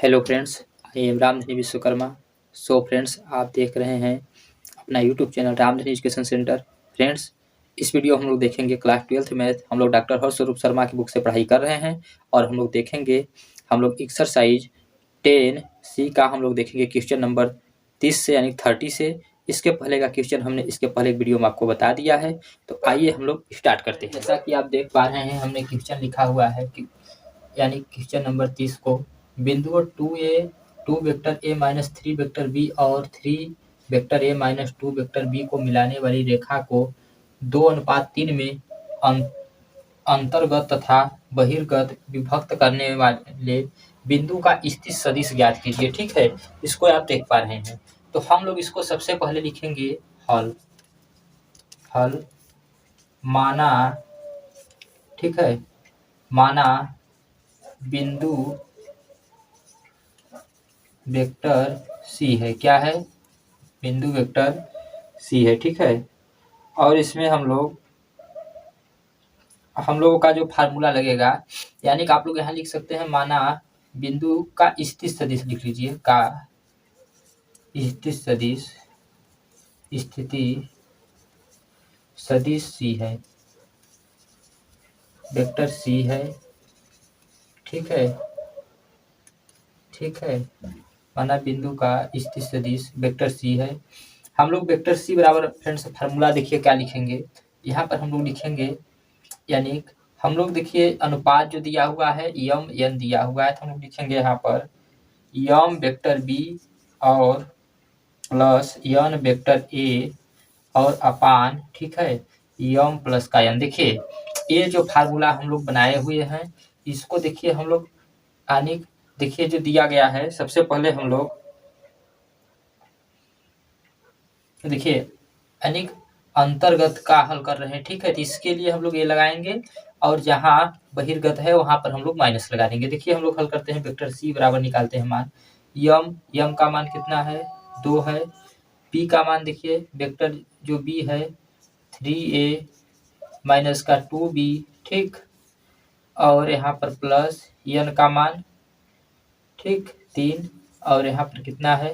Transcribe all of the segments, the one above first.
Hello friends, I am Ramdhani Vishwakarma. So friends, आप देख रहे हैं अपना YouTube channel Ramdhani education centre. Friends, इस वीडियो हम लोग देखेंगे क्लास 12th मैथ। हम लोग डॉक्टर हर्षस्वरूप शर्मा की बुक से पढ़ाई कर रहे हैं और हम लोग देखेंगे हम लोग एक्सरसाइज 10C का हम लोग देखेंगे क्वेश्चन नंबर 30 से यानी 30 से। इसके पहले का क्वेश्चन हमने इसके पहले वीडियो में आपको बता दिया है। तो आइए हम लोग स्टार्ट करते हैं। जैसा कि आप देख पा रहे हैं, हमने क्वेश्चन लिखा हुआ है कि यानी क्वेश्चन नंबर 30 को बिंदुओं 2 vector a minus 3 vector b और 3 vector a minus 2 vector b को मिलाने वाली रेखा को 2:3 में अंतर्गत तथा बहिर्गत विभक्त करने वाले बिंदु का स्थित सदिश ज्ञात कीजिए। ठीक है, इसको आप देख पा रहे हैं। तो हम लोग इसको सबसे पहले लिखेंगे हल। माना, ठीक है, माना बिंदु वेक्टर सी है। क्या है? बिंदु वेक्टर सी है। ठीक है, और इसमें हम लोगों का जो फार्मूला लगेगा, यानी कि आप लोग यहाँ लिख सकते हैं माना बिंदु का स्थित सदिश लिख लीजिए, का स्थित सदिश, स्थिति सदिश सी है, वेक्टर सी है। ठीक है, माना बिंदु का स्थित सदिश वेक्टर सी है। हम लोग वेक्टर सी बराबर फ्रेंड्स फार्मूला देखिए क्या लिखेंगे। यहाँ पर हम लोग लिखेंगे, यानी हम लोग देखिए अनुपात जो दिया हुआ है यम एन दिया हुआ है, तो हम लोग लिखेंगे यहाँ पर यम वेक्टर बी और प्लस यन वेक्टर ए और अपान, ठीक है, यम प्लस का एन। देखिए ये जो फार्मूला हम लोग बनाए हुए हैं, इसको देखिए हम लोग यानी देखिए जो दिया गया है, सबसे पहले हम लोग देखिए यानी अंतर्गत का हल कर रहे हैं। ठीक है, तो इसके लिए हम लोग ये लगाएंगे और जहां बहिर्गत है वहां पर हम लोग माइनस लगा देंगे। देखिए हम लोग हल करते हैं, वेक्टर सी बराबर निकालते हैं मान यम का मान कितना है? 2 है। पी का मान देखिए वेक्टर जो बी है 3a माइनस का 2b, ठीक, और यहाँ पर प्लस एन का मान, ठीक, 3, और यहाँ पर कितना है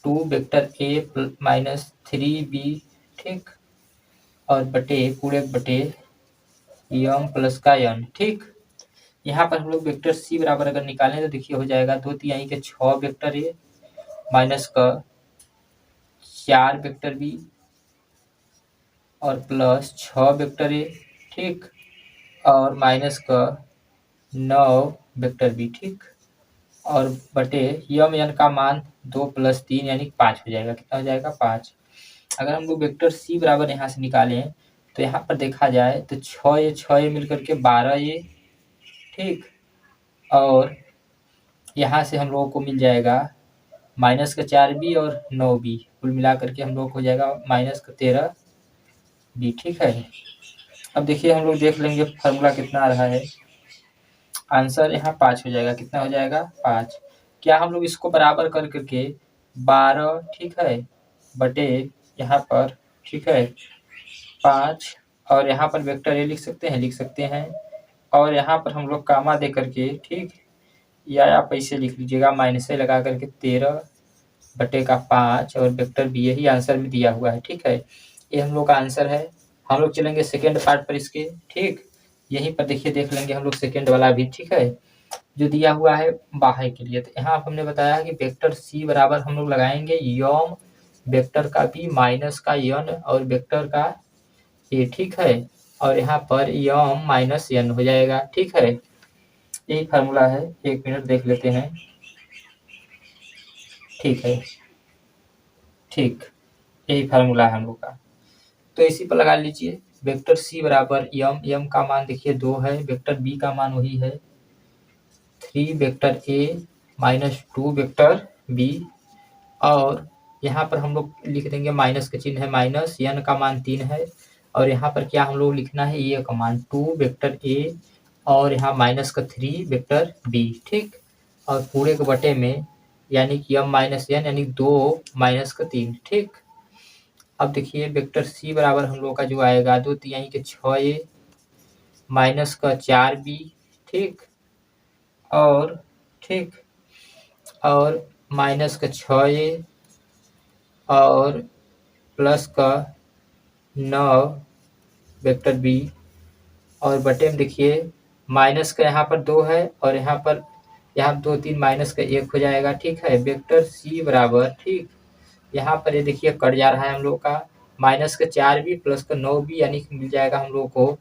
2 वेक्टर a माइनस 3b, ठीक, और बटे पूरे बटे यम प्लस का एन। ठीक, यहाँ पर हम लोग वेक्टर सी बराबर अगर निकालें तो देखिए हो जाएगा 2 के 6 वेक्टर ए माइनस का 4 वेक्टर बी और प्लस 6 वेक्टर ए, ठीक, और माइनस का 9 वेक्टर बी, ठीक, और बटे यम एन का मान 2 + 3 यानी 5 हो जाएगा। कितना हो जाएगा? 5। अगर हम लोग वेक्टर सी बराबर यहाँ से निकालें तो यहाँ पर देखा जाए तो 6 मिल करके 12 ठीक, और यहाँ से हम लोगों को मिल जाएगा माइनस का 4b और 9b, कुल मिला करके हम लोग को हो जाएगा माइनस का 13b। ठीक है, अब देखिए हम लोग देख लेंगे फार्मूला कितना आ रहा है। आंसर यहाँ 5 हो जाएगा। कितना हो जाएगा? 5। क्या हम लोग इसको बराबर कर करके 12, ठीक है, बटे यहाँ पर, ठीक है, 5, और यहाँ पर वेक्टर ए लिख सकते हैं, और यहाँ पर हम लोग कामा दे करके, ठीक, या आप ऐसे लिख लीजिएगा माइनस से लगा करके 13 बटे का 5 और वेक्टर बी, यही आंसर में दिया हुआ है। ठीक है, ये हम लोग का आंसर है। हम लोग चलेंगे सेकेंड पार्ट पर इसके, ठीक, यहीं पर देखिए देख लेंगे हम लोग सेकेंड वाला भी। ठीक है, जो दिया हुआ है बाहर के लिए, तो यहाँ हमने बताया कि वेक्टर सी बराबर हम लोग लगाएंगे यम वेक्टर का बी माइनस का एन और वेक्टर का ए, ठीक है, और यहाँ पर यम माइनस एन हो जाएगा। ठीक है, यही फार्मूला है। 1 मिनट देख लेते हैं। ठीक है, ठीक, यही फार्मूला है हम लोग का, तो इसी पर लगा लीजिए। वेक्टर सी बराबर यम का मान देखिए 2 है, वेक्टर बी का मान वही है 3 vector a minus 2 vector b, और यहाँ पर हम लोग लिख देंगे माइनस का चिन्ह है, माइनस एन का मान 3 है, और यहाँ पर क्या हम लोग लिखना है, ए का मान 2 वेक्टर ए और यहाँ माइनस का 3 वेक्टर बी, ठीक, और पूरे के बटे में यानी कि यम माइनस एन यानी 2 माइनस का 3, ठीक। अब देखिए वेक्टर सी बराबर हम लोग का जो आएगा 2 यानी कि 6a माइनस का 4b, ठीक, और ठीक, और माइनस का 6a और प्लस का 9 वेक्टर बी और बटे में देखिए माइनस का यहाँ पर 2 है और यहाँ 2 3 माइनस का 1 हो जाएगा। ठीक है, वेक्टर सी बराबर ठीक यहाँ पर ये देखिए कट जा रहा है हम लोग का माइनस का 4b प्लस का 9b यानी कि मिल जाएगा हम लोग को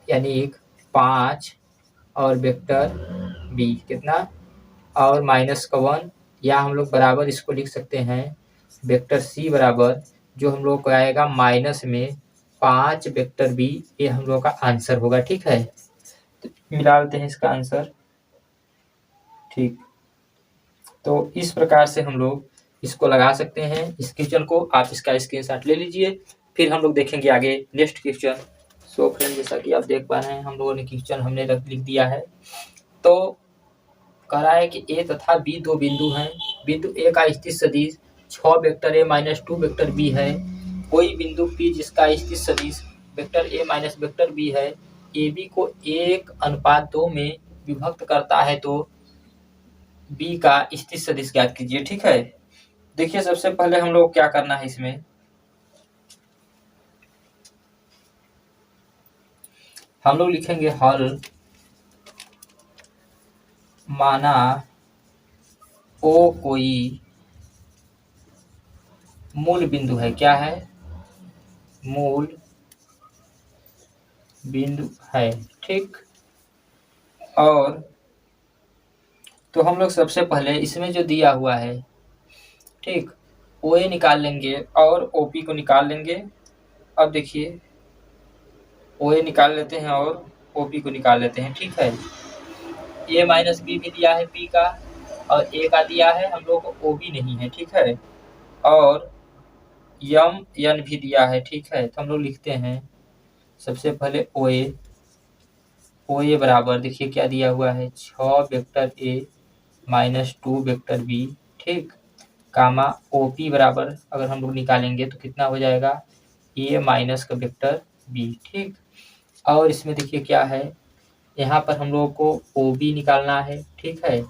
यानी 5 और वेक्टर बी कितना और माइनस का 1 या हम लोग बराबर इसको लिख सकते हैं वेक्टर सी बराबर जो हम लोग को आएगा माइनस में 5 वेक्टर बी। ये हम लोग का आंसर होगा। ठीक है, तो मिला लेते हैं इसका आंसर। ठीक, तो इस प्रकार से हम लोग इसको लगा सकते हैं इस क्वेश्चन को। आप इसका स्क्रीनशॉट ले लीजिए, फिर हम लोग देखेंगे आगे नेक्स्ट क्वेश्चन। सो फ्रेंड, जैसा कि आप देख पा रहे हैं हम लोगों ने क्वेश्चन हमने लिख दिया है। तो कह रहा है कि ए तथा बी दो बिंदु हैं। बिंदु ए का स्थित सदिश 6 vector a minus 2 vector b है। कोई बिंदु पी जिसका स्थित सदिश vector a minus vector b है ए बी को 1:2 में विभक्त करता है तो बी का स्थित सदिश ज्ञात कीजिए। ठीक है, देखिए सबसे पहले हम लोग क्या करना है इसमें हम लोग लिखेंगे हल माना ओ कोई मूल बिंदु है। क्या है? मूल बिंदु है। ठीक, और तो हम लोग सबसे पहले इसमें जो दिया हुआ है ठीक ओ ए निकाल लेंगे और ओ पी को निकाल लेंगे। अब देखिए ओ ए निकाल लेते हैं और ओ पी को निकाल लेते हैं। ठीक है, ए माइनस बी भी दिया है पी का और ए का दिया है, हम लोग को ओ बी नहीं है। ठीक है, और यम एन भी दिया है। ठीक है, तो हम लोग लिखते हैं सबसे पहले ओ ए बराबर देखिए क्या दिया हुआ है 6 vector a minus 2 vector b. ठीक, कामा ओ पी बराबर अगर हम लोग निकालेंगे तो कितना हो जाएगा ए माइनस का वेक्टर बी। ठीक, और इसमें देखिए क्या है यहाँ पर हम लोगों को ओ बी निकालना है। ठीक है,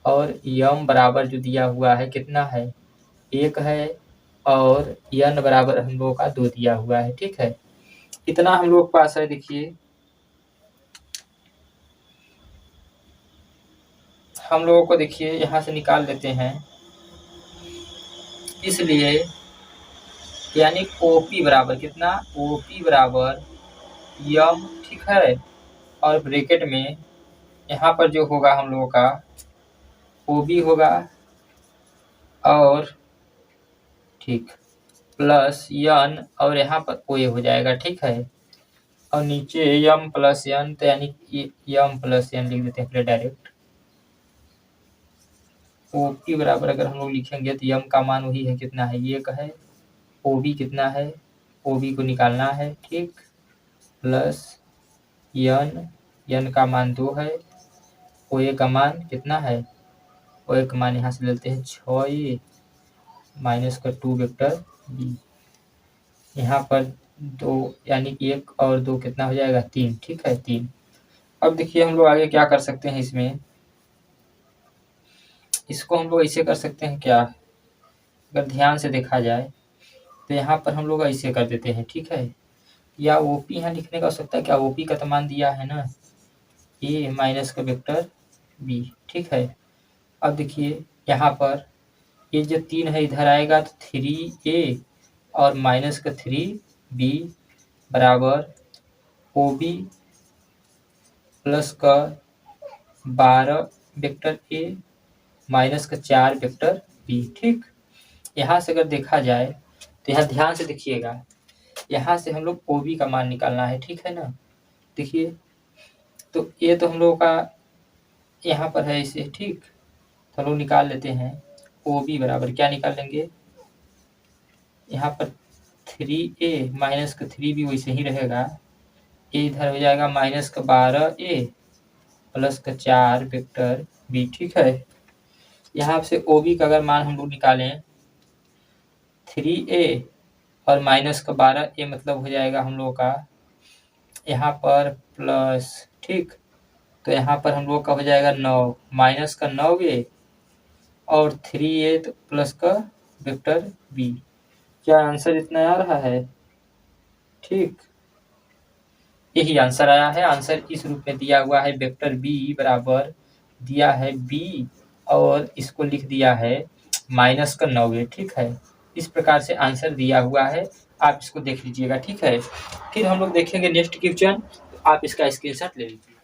और यम बराबर जो दिया हुआ है कितना है 1 है और एन बराबर हम लोगों का 2 दिया हुआ है। ठीक है, इतना हम लोग पास है। देखिए हम लोगों को देखिए यहाँ से निकाल लेते हैं, इसलिए यानी OP बराबर कितना OP बराबर यम। ठीक है, और ब्रैकेट में यहाँ पर जो होगा हम लोगों का OB होगा और ठीक प्लस यन और यहाँ पर OA हो जाएगा। ठीक है, और नीचे यम प्लस यन तो यानी यम प्लस यन लिख देते हैं पहले डायरेक्ट। OP बराबर अगर हम लोग लिखेंगे तो यम का मान वही है कितना है 1 है, OB कितना है OB को निकालना है। ठीक, प्लस यन का मान 2 है, OA का मान कितना है OA का मान यहाँ से लेते हैं 6a माइनस का 2 वेक्टर बी। यहाँ पर 2 यानी कि 1 और 2 कितना हो जाएगा 3। ठीक है, 3। अब देखिए हम लोग आगे क्या कर सकते हैं इसमें, इसको हम लोग ऐसे कर सकते हैं क्या, अगर ध्यान से देखा जाए तो यहाँ पर हम लोग ऐसे कर देते हैं। ठीक है, या OP यहाँ लिखने का हो सकता है क्या, OP का तो मान दिया है ना ए माइनस का वेक्टर बी। ठीक है, अब देखिए यहाँ पर ये जो 3 है इधर आएगा तो 3a और माइनस का 3b बराबर OB प्लस का 12 वेक्टर a माइनस का 4 वेक्टर b। ठीक, यहाँ से अगर देखा जाए तो यहाँ ध्यान से देखिएगा, यहाँ से हम लोग OB का मान निकालना है। ठीक है ना, देखिए तो ये तो हम लोगों का यहाँ पर है इसे। ठीक, तो हम लोग निकाल लेते हैं OB बराबर क्या निकाल लेंगे यहाँ पर 3a माइनस का 3b वैसे ही रहेगा, ए इधर हो जाएगा माइनस का 12a प्लस का 4 वेक्टर b। ठीक है, यहाँ से OB का अगर मान हम लोग निकालें 3a और माइनस का 12a मतलब हो जाएगा हम लोग का यहाँ पर प्लस। ठीक, तो यहाँ पर हम लोग का हो जाएगा 9 माइनस का 9a और 3a प्लस का वेक्टर b। क्या आंसर इतना आ रहा है? ठीक, यही आंसर आया है। आंसर इस रूप में दिया हुआ है, वेक्टर b बराबर दिया है b और इसको लिख दिया है माइनस का 9a। ठीक है, इस प्रकार से आंसर दिया हुआ है, आप इसको देख लीजिएगा। ठीक है, फिर हम लोग देखेंगे नेक्स्ट क्वेश्चन, आप इसका स्क्रीनशॉट ले लीजिए।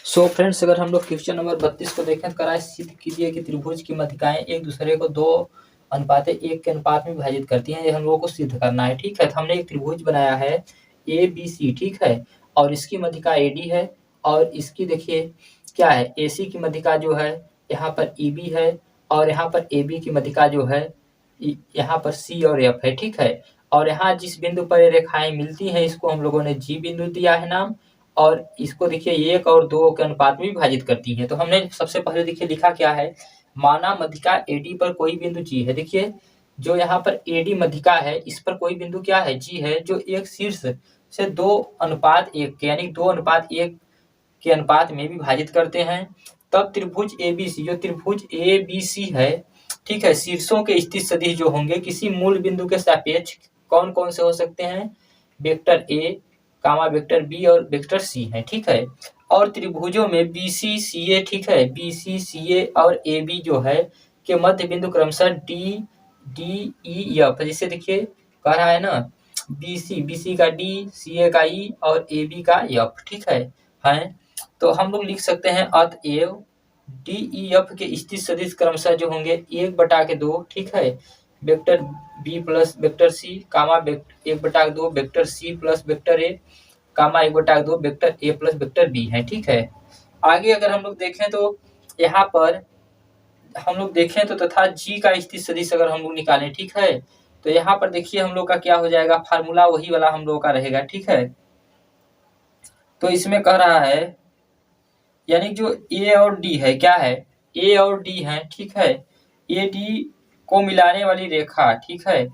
सो फ्रेंड्स, अगर हम लोग क्वेश्चन नंबर 32 को देखें तो कराए सिद्ध कीजिए कि त्रिभुज की मध्यिकाएं एक दूसरे को 2:1 के अनुपात में विभाजित करती हैं। ये हम लोगों को सिद्ध करना है। ठीक है, तो हमने एक त्रिभुज बनाया है ABC। ठीक है, और इसकी मध्यिका AD है, और इसकी देखिए क्या है, AC की मध्यिका जो है यहाँ पर EB है, और यहाँ पर AB की मध्यिका जो है यहाँ पर C और F है। ठीक है, और यहाँ जिस बिंदु पर ये रेखाएं मिलती हैं इसको हम लोगों ने G बिंदु दिया है नाम, और इसको देखिए 1 और 2 के अनुपात में विभाजित करती है। तो हमने सबसे पहले देखिए लिखा क्या है, माना मध्यिका AD पर कोई बिंदु G है। देखिए जो यहाँ पर AD मध्यिका है इस पर कोई बिंदु क्या है, G है, जो एक शीर्ष से 2:1 के यानी 2:1 के अनुपात में विभाजित करते हैं। तब त्रिभुज ABC, जो त्रिभुज ABC है, ठीक है, शीर्षों के स्थित सदिश जो होंगे किसी मूल बिंदु के सापेक्ष कौन कौन से हो सकते हैं, वेक्टर A, वेक्टर B और वेक्टर C है। ठीक है, और त्रिभुजों में BC CA, ठीक है, BC CA और AB जो है के मध्य बिंदु क्रमशः D E F। जैसे देखिए कह रहा है ना, BC का D, CA का E और AB का F। ठीक है, तो हम लोग लिख सकते हैं अतएव DEF के स्थित सदिश क्रमशः जो होंगे 1/2, ठीक है, vector B plus vector C, 1/2 vector C plus vector A, 1/2 vector A plus vector B है। ठीक है, आगे अगर हम लोग देखें तो यहाँ पर हम लोग देखें तो तथा G का स्थित सदिश अगर हम लोग निकालें, ठीक है, तो यहाँ पर देखिए हम लोग का क्या हो जाएगा, फार्मूला वही वाला हम लोग का रहेगा। ठीक है, तो इसमें कह रहा है यानी जो A और D है, क्या है, A और D है, ठीक है, AD को मिलाने वाली रेखा, ठीक है,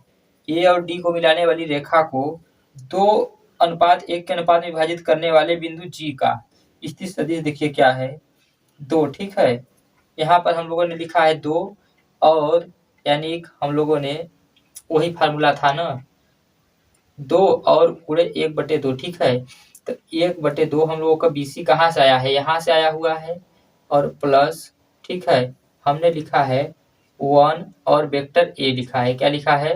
A और D को मिलाने वाली रेखा को 2:1 के अनुपात में विभाजित करने वाले बिंदु G का स्थित सदिश देखिए क्या है, 2। ठीक है, यहाँ पर हम लोगों ने लिखा है 2, और यानी हम लोगों ने वही फार्मूला था ना, 2 और पूरे 1/2। ठीक है, तो 1/2 हम लोगों का BC कहाँ से आया है, यहाँ से आया हुआ है, और प्लस, ठीक है, हमने लिखा है 1 और वेक्टर A लिखा है। क्या लिखा है,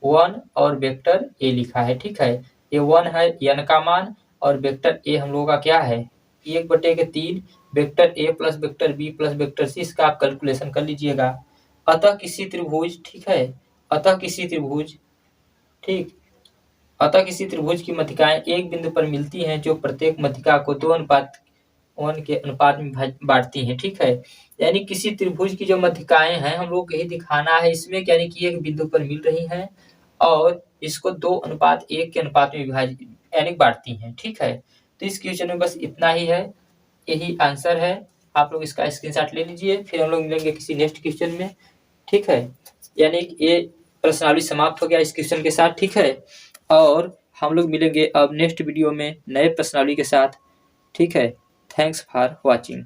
1 और वेक्टर A लिखा है। ठीक है, ये 1 है n का मान, और वेक्टर A हम लोगों का क्या है 1/3 vector A plus vector B plus vector C, इसका आप कैलकुलेशन कर लीजिएगा। अतः किसी त्रिभुज, ठीक है, अतः किसी त्रिभुज, ठीक, अतः किसी त्रिभुज की मध्यिकाएं एक बिंदु पर मिलती हैं जो प्रत्येक मध्यिका को 2:1 के अनुपात में बांटती हैं। ठीक है, यानी किसी त्रिभुज की जो मध्यिकाएं हैं हम लोग यही दिखाना है इसमें, यानी कि एक बिंदु पर मिल रही हैं और इसको 2:1 के अनुपात में विभाजित यानी बांटती हैं। ठीक है, तो इस क्वेश्चन में बस इतना ही है, यही आंसर है। आप लोग इसका स्क्रीनशॉट ले लीजिए, फिर हम लोग मिलेंगे किसी नेक्स्ट क्वेश्चन में। ठीक है, यानी ये प्रश्नावली समाप्त हो गया इस क्वेश्चन के साथ। ठीक है, और हम लोग मिलेंगे अब नेक्स्ट वीडियो में नए प्रश्नावली के साथ। ठीक है, थैंक्स फॉर वॉचिंग।